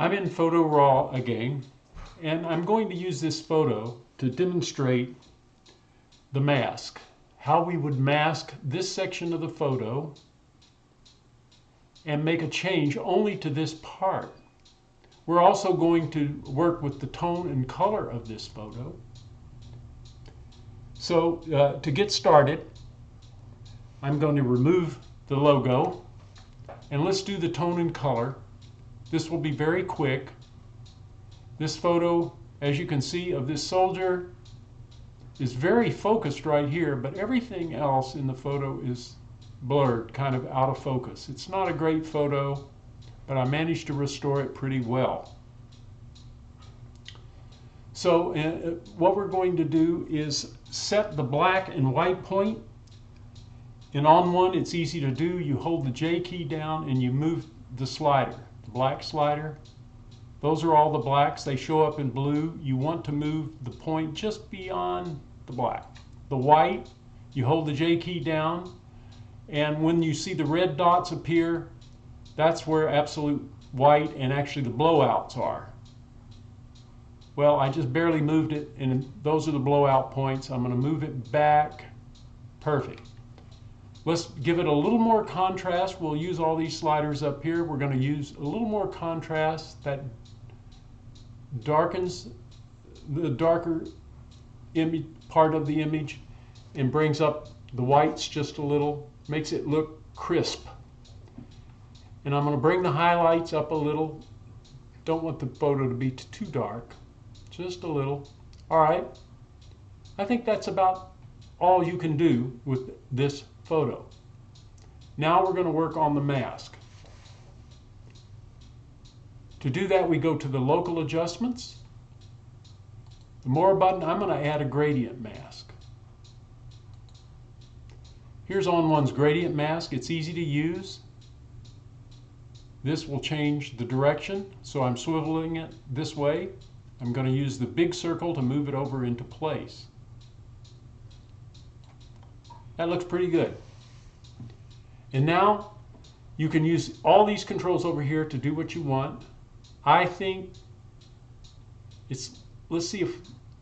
I'm in Photo Raw again, and I'm going to use this photo to demonstrate the mask, how we would mask this section of the photo and make a change only to this part. We're also going to work with the tone and color of this photo. So to get started, I'm going to remove the logo and let's do the tone and color. This will be very quick. This photo, as you can see, of this soldier is very focused right here, but everything else in the photo is blurred, kind of out of focus. It's not a great photo, but I managed to restore it pretty well. So what we're going to do is set the black and white point. And on one, it's easy to do. You hold the J key down and you move the slider, the black slider. Those are all the blacks. They show up in blue. You want to move the point just beyond the black. The white, you hold the J key down, and when you see the red dots appear, that's where absolute white and actually the blowouts are. Well, I just barely moved it, and those are the blowout points. I'm going to move it back. Perfect. Let's give it a little more contrast. We'll use all these sliders up here. We're going to use a little more contrast that darkens the darker image part of the image and brings up the whites just a little, makes it look crisp. And I'm going to bring the highlights up a little. Don't want the photo to be too dark, just a little. All right, I think that's about all you can do with this photo. Now we're going to work on the mask. To do that, we go to the local adjustments. The more button, I'm going to add a gradient mask. Here's on one's gradient mask. It's easy to use. This will change the direction, so I'm swiveling it this way. I'm going to use the big circle to move it over into place. That looks pretty good. And now you can use all these controls over here to do what you want. I think let's see if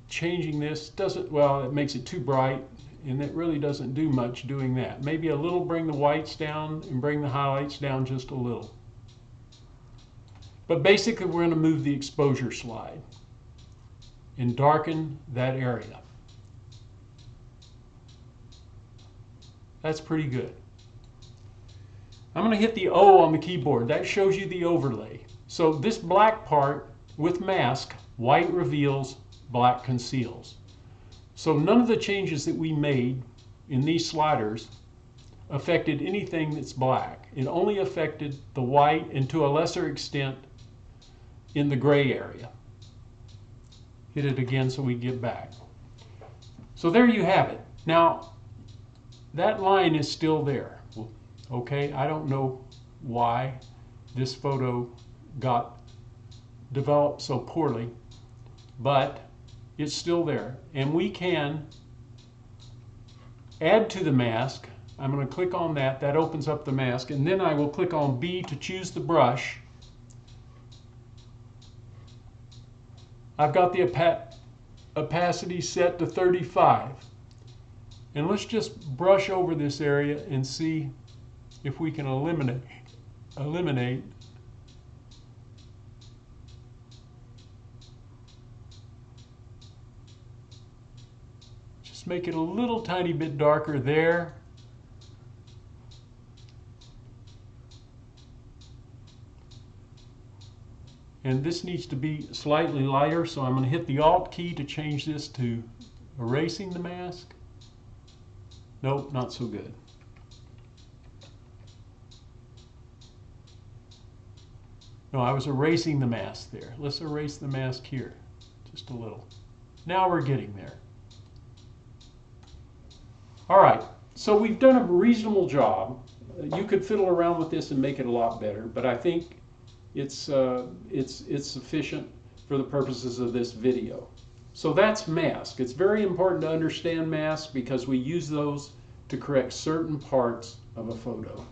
changing this doesn't, well, it makes it too bright, and it really doesn't do much doing that. Maybe a little, bring the whites down and bring the highlights down just a little. But basically we're going to move the exposure slide and darken that area. That's pretty good. I'm going to hit the O on the keyboard. That shows you the overlay. So this black part with mask, white reveals, black conceals. So none of the changes that we made in these sliders affected anything that's black. It only affected the white and to a lesser extent in the gray area. Hit it again so we get back. So there you have it. Now that line is still there. Okay, I don't know why this photo got developed so poorly, but it's still there. And we can add to the mask. I'm going to click on that. That opens up the mask. And then I will click on B to choose the brush. I've got the opacity set to 35. And let's just brush over this area and see if we can eliminate just make it a little tiny bit darker there. And this needs to be slightly lighter, so I'm going to hit the Alt key to change this to erasing the mask. Nope, not so good. No, I was erasing the mask there. Let's erase the mask here, just a little. Now we're getting there. All right, so we've done a reasonable job. You could fiddle around with this and make it a lot better, but I think it's sufficient for the purposes of this video. So that's mask. It's very important to understand mask because we use those to correct certain parts of a photo.